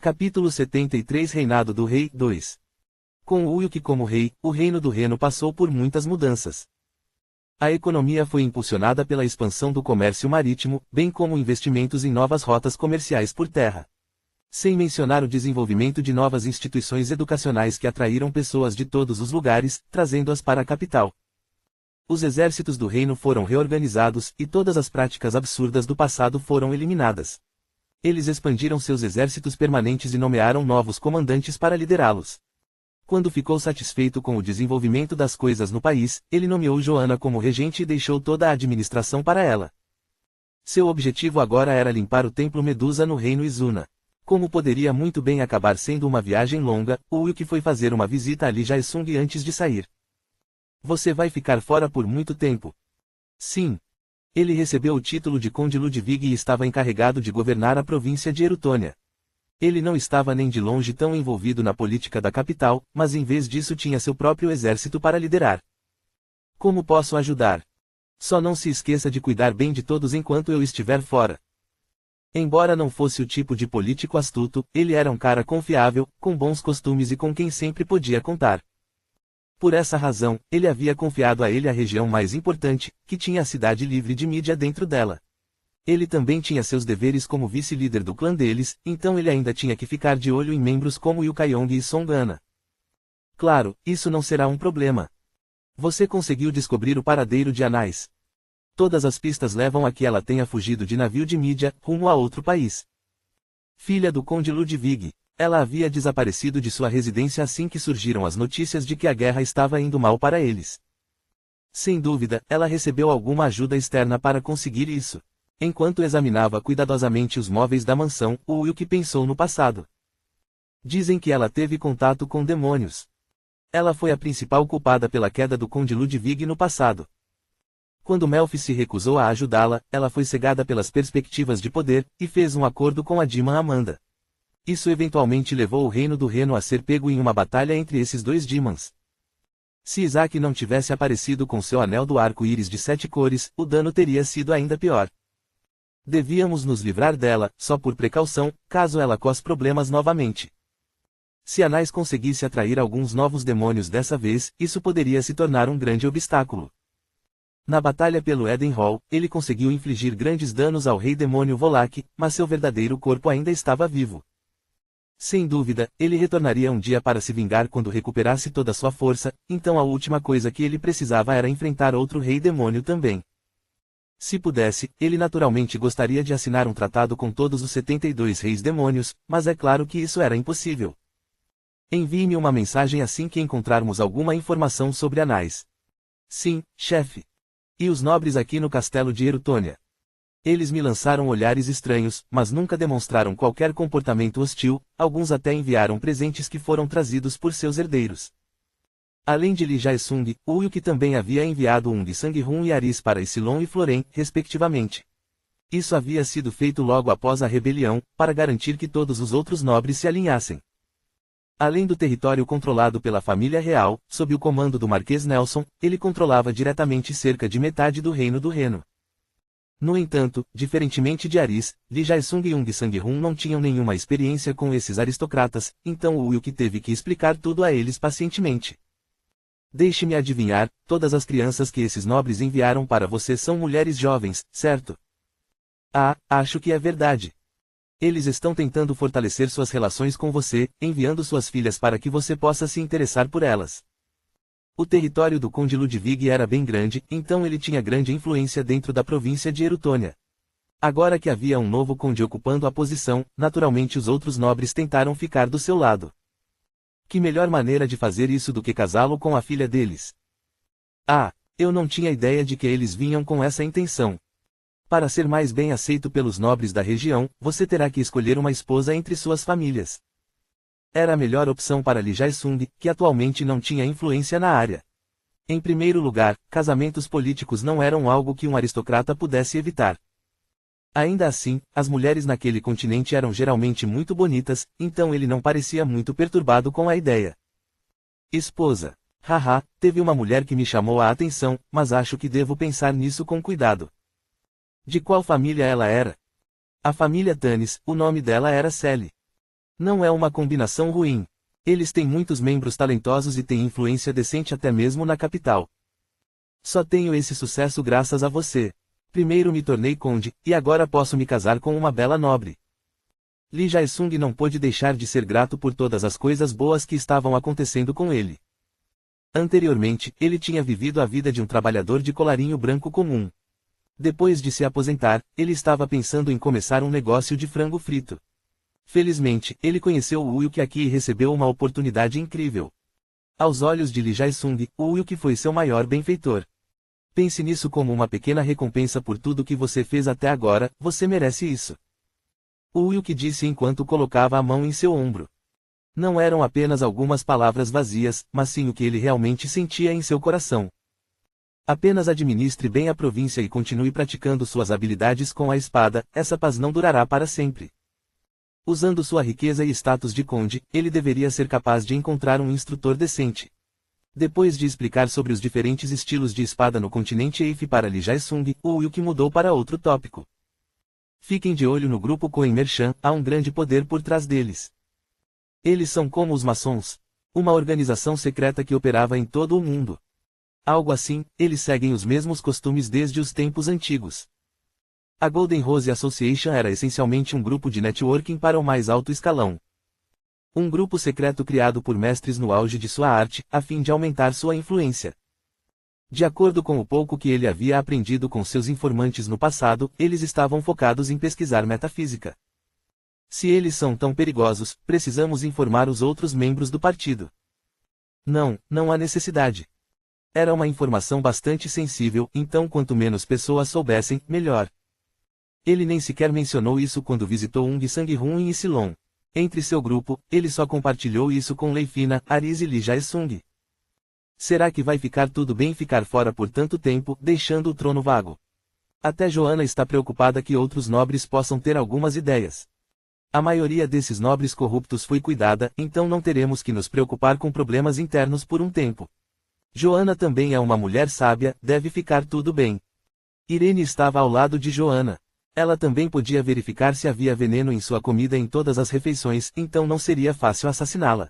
Capítulo 73 Reinado do Rei 2. Com Uluk como rei, o Reino do Reno passou por muitas mudanças. A economia foi impulsionada pela expansão do comércio marítimo, bem como investimentos em novas rotas comerciais por terra. Sem mencionar o desenvolvimento de novas instituições educacionais que atraíram pessoas de todos os lugares, trazendo-as para a capital. Os exércitos do reino foram reorganizados e todas as práticas absurdas do passado foram eliminadas. Eles expandiram seus exércitos permanentes e nomearam novos comandantes para liderá-los. Quando ficou satisfeito com o desenvolvimento das coisas no país, ele nomeou Joana como regente e deixou toda a administração para ela. Seu objetivo agora era limpar o templo Medusa no reino Izuna. Como poderia muito bem acabar sendo uma viagem longa, Uluk foi fazer uma visita a Li Jae-sung antes de sair. Você vai ficar fora por muito tempo. Sim. Ele recebeu o título de Conde Ludwig e estava encarregado de governar a província de Erutônia. Ele não estava nem de longe tão envolvido na política da capital, mas em vez disso tinha seu próprio exército para liderar. Como posso ajudar? Só não se esqueça de cuidar bem de todos enquanto eu estiver fora. Embora não fosse o tipo de político astuto, ele era um cara confiável, com bons costumes e com quem sempre podia contar. Por essa razão, ele havia confiado a ele a região mais importante, que tinha a cidade livre de mídia dentro dela. Ele também tinha seus deveres como vice-líder do clã deles, então ele ainda tinha que ficar de olho em membros como Yukayong e Songana. Claro, isso não será um problema. Você conseguiu descobrir o paradeiro de Anais. Todas as pistas levam a que ela tenha fugido de navio de mídia, rumo a outro país. Filha do Conde Ludwig. Ela havia desaparecido de sua residência assim que surgiram as notícias de que a guerra estava indo mal para eles. Sem dúvida, ela recebeu alguma ajuda externa para conseguir isso. Enquanto examinava cuidadosamente os móveis da mansão, Uluk pensou no passado. Dizem que ela teve contato com demônios. Ela foi a principal culpada pela queda do Conde Ludwig no passado. Quando Melfi se recusou a ajudá-la, ela foi cegada pelas perspectivas de poder, e fez um acordo com a Demon Amanda. Isso eventualmente levou o Reino do Reno a ser pego em uma batalha entre esses dois Demons. Se Isaac não tivesse aparecido com seu anel do arco-íris de 7 cores, o dano teria sido ainda pior. Devíamos nos livrar dela, só por precaução, caso ela cause problemas novamente. Se Anais conseguisse atrair alguns novos demônios dessa vez, isso poderia se tornar um grande obstáculo. Na batalha pelo Eden Hall, ele conseguiu infligir grandes danos ao rei demônio Volak, mas seu verdadeiro corpo ainda estava vivo. Sem dúvida, ele retornaria um dia para se vingar quando recuperasse toda sua força, então a última coisa que ele precisava era enfrentar outro rei demônio também. Se pudesse, ele naturalmente gostaria de assinar um tratado com todos os 72 reis demônios, mas é claro que isso era impossível. Envie-me uma mensagem assim que encontrarmos alguma informação sobre Anais. Sim, chefe. E os nobres aqui no castelo de Erutônia. Eles me lançaram olhares estranhos, mas nunca demonstraram qualquer comportamento hostil, alguns até enviaram presentes que foram trazidos por seus herdeiros. Além de Li Jae-sung, Uluk também havia enviado um de Sang-hun e Aris para Isilon e Floren, respectivamente. Isso havia sido feito logo após a rebelião, para garantir que todos os outros nobres se alinhassem. Além do território controlado pela família real, sob o comando do Marquês Nelson, ele controlava diretamente cerca de metade do Reino do Reno. No entanto, diferentemente de Aris, Li Jae-sung e Ung Sang-hun não tinham nenhuma experiência com esses aristocratas, então Uluk teve que explicar tudo a eles pacientemente. Deixe-me adivinhar, todas as crianças que esses nobres enviaram para você são mulheres jovens, certo? Ah, acho que é verdade. Eles estão tentando fortalecer suas relações com você, enviando suas filhas para que você possa se interessar por elas. O território do Conde Ludwig era bem grande, então ele tinha grande influência dentro da província de Erutônia. Agora que havia um novo conde ocupando a posição, naturalmente os outros nobres tentaram ficar do seu lado. Que melhor maneira de fazer isso do que casá-lo com a filha deles? Ah, eu não tinha ideia de que eles vinham com essa intenção. Para ser mais bem aceito pelos nobres da região, você terá que escolher uma esposa entre suas famílias. Era a melhor opção para Li Jae-sung, que atualmente não tinha influência na área. Em primeiro lugar, casamentos políticos não eram algo que um aristocrata pudesse evitar. Ainda assim, as mulheres naquele continente eram geralmente muito bonitas, então ele não parecia muito perturbado com a ideia. Esposa. Haha, teve uma mulher que me chamou a atenção, mas acho que devo pensar nisso com cuidado. De qual família ela era? A família Tannis, o nome dela era Sally. Não é uma combinação ruim. Eles têm muitos membros talentosos e têm influência decente até mesmo na capital. Só tenho esse sucesso graças a você. Primeiro me tornei conde, e agora posso me casar com uma bela nobre. Li Jae-sung não pôde deixar de ser grato por todas as coisas boas que estavam acontecendo com ele. Anteriormente, ele tinha vivido a vida de um trabalhador de colarinho branco comum. Depois de se aposentar, ele estava pensando em começar um negócio de frango frito. Felizmente, ele conheceu o Woo-hyuk aqui e recebeu uma oportunidade incrível. Aos olhos de Lee Jae-sung, o Woo-hyuk foi seu maior benfeitor. Pense nisso como uma pequena recompensa por tudo que você fez até agora, você merece isso. O Woo-hyuk disse enquanto colocava a mão em seu ombro. Não eram apenas algumas palavras vazias, mas sim o que ele realmente sentia em seu coração. Apenas administre bem a província e continue praticando suas habilidades com a espada, essa paz não durará para sempre. Usando sua riqueza e status de conde, ele deveria ser capaz de encontrar um instrutor decente. Depois de explicar sobre os diferentes estilos de espada no continente Eif para Lee Jae-sung, o Woo-hyuk mudou para outro tópico. Fiquem de olho no grupo Koen Merchan, há um grande poder por trás deles. Eles são como os maçons, uma organização secreta que operava em todo o mundo. Algo assim, eles seguem os mesmos costumes desde os tempos antigos. A Golden Rose Association era essencialmente um grupo de networking para o mais alto escalão. Um grupo secreto criado por mestres no auge de sua arte, a fim de aumentar sua influência. De acordo com o pouco que ele havia aprendido com seus informantes no passado, eles estavam focados em pesquisar metafísica. Se eles são tão perigosos, precisamos informar os outros membros do partido. Não há necessidade. Era uma informação bastante sensível, então quanto menos pessoas soubessem, melhor. Ele nem sequer mencionou isso quando visitou Ung Sang-hun em Silon. Entre seu grupo, ele só compartilhou isso com Lei Fina, Aris e Lee Jae-sung. Será que vai ficar tudo bem ficar fora por tanto tempo, deixando o trono vago? Até Joanna está preocupada que outros nobres possam ter algumas ideias. A maioria desses nobres corruptos foi cuidada, então não teremos que nos preocupar com problemas internos por um tempo. Joanna também é uma mulher sábia, deve ficar tudo bem. Irene estava ao lado de Joanna. Ela também podia verificar se havia veneno em sua comida em todas as refeições, então não seria fácil assassiná-la.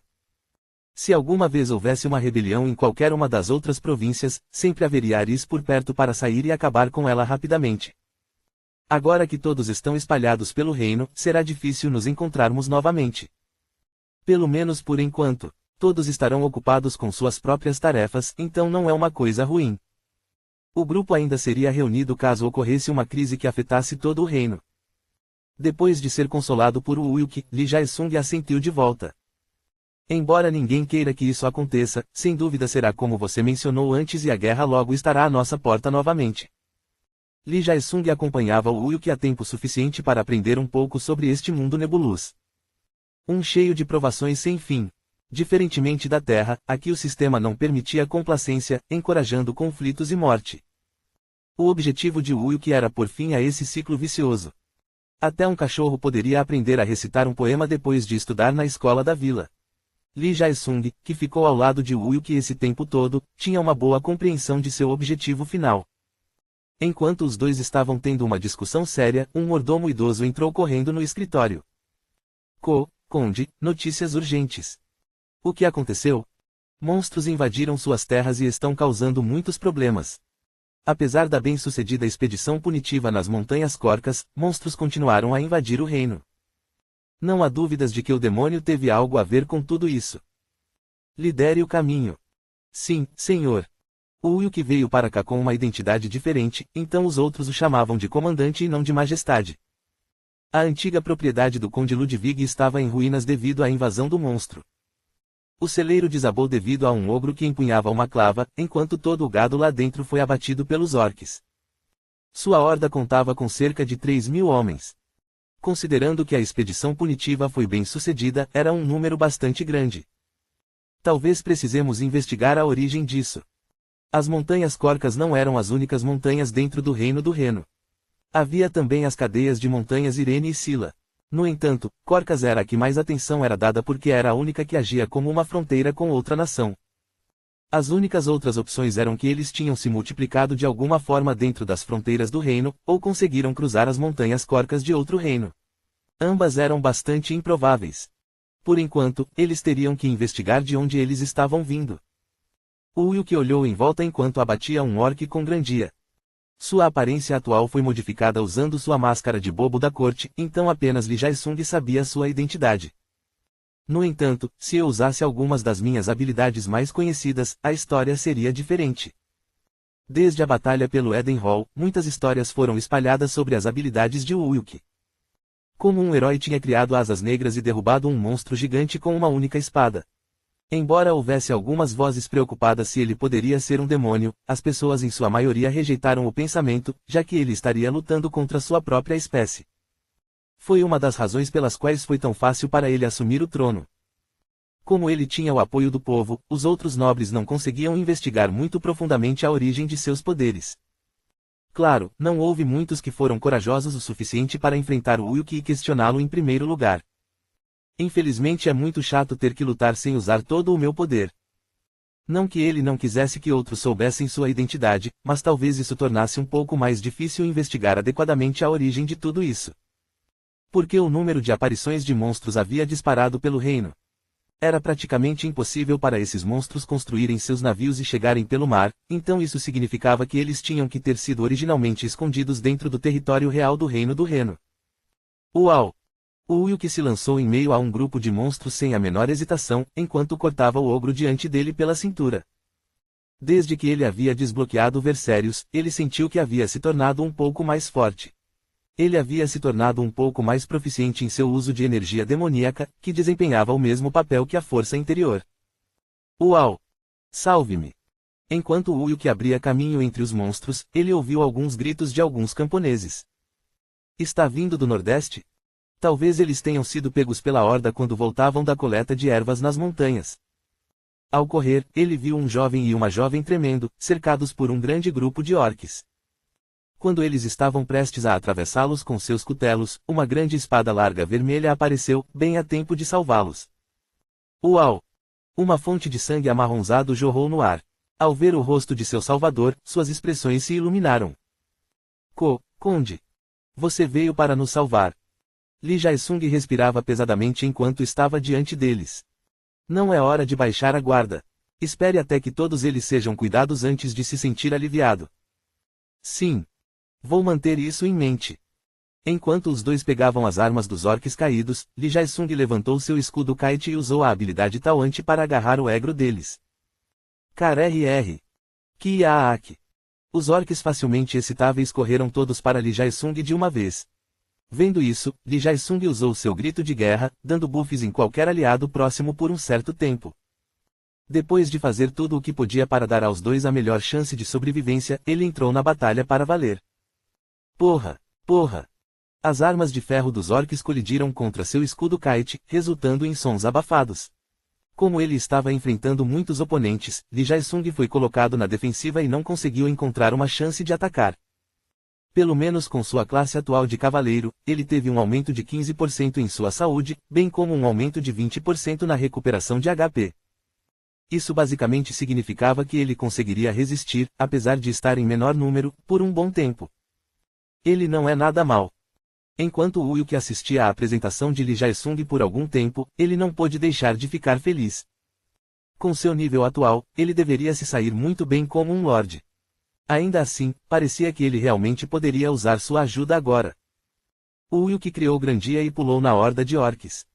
Se alguma vez houvesse uma rebelião em qualquer uma das outras províncias, sempre haveria Aris por perto para sair e acabar com ela rapidamente. Agora que todos estão espalhados pelo reino, será difícil nos encontrarmos novamente. Pelo menos por enquanto. Todos estarão ocupados com suas próprias tarefas, então não é uma coisa ruim. O grupo ainda seria reunido caso ocorresse uma crise que afetasse todo o reino. Depois de ser consolado por Woo-hyuk, Lee Jae-sung assentiu de volta. Embora ninguém queira que isso aconteça, sem dúvida será como você mencionou antes e a guerra logo estará à nossa porta novamente. Lee Jae-sung acompanhava Woo-hyuk há tempo suficiente para aprender um pouco sobre este mundo nebuloso. Um cheio de provações sem fim. Diferentemente da Terra, aqui o sistema não permitia complacência, encorajando conflitos e morte. O objetivo de Woo-hyuk era pôr fim a esse ciclo vicioso. Até um cachorro poderia aprender a recitar um poema depois de estudar na escola da vila. Lee Jae-sung, que ficou ao lado de Woo-hyuk esse tempo todo, tinha uma boa compreensão de seu objetivo final. Enquanto os dois estavam tendo uma discussão séria, um mordomo idoso entrou correndo no escritório. Conde, notícias urgentes. O que aconteceu? Monstros invadiram suas terras e estão causando muitos problemas. Apesar da bem-sucedida expedição punitiva nas Montanhas Corcas, monstros continuaram a invadir o reino. Não há dúvidas de que o demônio teve algo a ver com tudo isso. Lidere o caminho. Sim, senhor. O Woo-hyuk veio para cá com uma identidade diferente, então os outros o chamavam de comandante e não de majestade. A antiga propriedade do Conde Ludwig estava em ruínas devido à invasão do monstro. O celeiro desabou devido a um ogro que empunhava uma clava, enquanto todo o gado lá dentro foi abatido pelos orques. Sua horda contava com cerca de 3.000 homens. Considerando que a expedição punitiva foi bem sucedida, era um número bastante grande. Talvez precisemos investigar a origem disso. As montanhas Corcas não eram as únicas montanhas dentro do Reino do Reno. Havia também as cadeias de montanhas Irene e Sila. No entanto, Corcas era a que mais atenção era dada porque era a única que agia como uma fronteira com outra nação. As únicas outras opções eram que eles tinham se multiplicado de alguma forma dentro das fronteiras do reino, ou conseguiram cruzar as montanhas Corcas de outro reino. Ambas eram bastante improváveis. Por enquanto, eles teriam que investigar de onde eles estavam vindo. Ulk olhou em volta enquanto abatia um orc com Grandia. Sua aparência atual foi modificada usando sua máscara de bobo da corte, então apenas Lee Jae-sung sabia sua identidade. No entanto, se eu usasse algumas das minhas habilidades mais conhecidas, a história seria diferente. Desde a batalha pelo Eden Hall, muitas histórias foram espalhadas sobre as habilidades de Ulk. Como um herói tinha criado asas negras e derrubado um monstro gigante com uma única espada. Embora houvesse algumas vozes preocupadas se ele poderia ser um demônio, as pessoas em sua maioria rejeitaram o pensamento, já que ele estaria lutando contra sua própria espécie. Foi uma das razões pelas quais foi tão fácil para ele assumir o trono. Como ele tinha o apoio do povo, os outros nobres não conseguiam investigar muito profundamente a origem de seus poderes. Claro, não houve muitos que foram corajosos o suficiente para enfrentar Ulk e questioná-lo em primeiro lugar. Infelizmente é muito chato ter que lutar sem usar todo o meu poder. Não que ele não quisesse que outros soubessem sua identidade, mas talvez isso tornasse um pouco mais difícil investigar adequadamente a origem de tudo isso. Porque o número de aparições de monstros havia disparado pelo reino. Era praticamente impossível para esses monstros construírem seus navios e chegarem pelo mar, então isso significava que eles tinham que ter sido originalmente escondidos dentro do território real do Reino do Reno. Uau! O Ulk se lançou em meio a um grupo de monstros sem a menor hesitação, enquanto cortava o ogro diante dele pela cintura. Desde que ele havia desbloqueado Versérios, ele sentiu que havia se tornado um pouco mais forte. Ele havia se tornado um pouco mais proficiente em seu uso de energia demoníaca, que desempenhava o mesmo papel que a força interior. Uau! Salve-me! Enquanto Ulk abria caminho entre os monstros, ele ouviu alguns gritos de alguns camponeses. Está vindo do Nordeste? Talvez eles tenham sido pegos pela horda quando voltavam da coleta de ervas nas montanhas. Ao correr, ele viu um jovem e uma jovem tremendo, cercados por um grande grupo de orques. Quando eles estavam prestes a atravessá-los com seus cutelos, uma grande espada larga vermelha apareceu, bem a tempo de salvá-los. Uau! Uma fonte de sangue amarronzado jorrou no ar. Ao ver o rosto de seu salvador, suas expressões se iluminaram. Conde! Você veio para nos salvar. Lee Jae-sung respirava pesadamente enquanto estava diante deles. Não é hora de baixar a guarda. Espere até que todos eles sejam cuidados antes de se sentir aliviado. Sim. Vou manter isso em mente. Enquanto os dois pegavam as armas dos orques caídos, Lee Jae-sung levantou seu escudo kite e usou a habilidade Tauante para agarrar o egro deles. Krrr. Kiaak. Os orques facilmente excitáveis correram todos para Lee Jae-sung de uma vez. Vendo isso, Lee Jae-sung usou seu grito de guerra, dando buffs em qualquer aliado próximo por um certo tempo. Depois de fazer tudo o que podia para dar aos dois a melhor chance de sobrevivência, ele entrou na batalha para valer. Porra! As armas de ferro dos orques colidiram contra seu escudo kite, resultando em sons abafados. Como ele estava enfrentando muitos oponentes, Lee Jae-sung foi colocado na defensiva e não conseguiu encontrar uma chance de atacar. Pelo menos com sua classe atual de cavaleiro, ele teve um aumento de 15% em sua saúde, bem como um aumento de 20% na recuperação de HP. Isso basicamente significava que ele conseguiria resistir, apesar de estar em menor número, por um bom tempo. Ele não é nada mal. Enquanto Ulk assistia à apresentação de Lee Jae-sung por algum tempo, ele não pôde deixar de ficar feliz. Com seu nível atual, ele deveria se sair muito bem como um lorde. Ainda assim, parecia que ele realmente poderia usar sua ajuda agora. Ulk criou Grandia e pulou na horda de orques.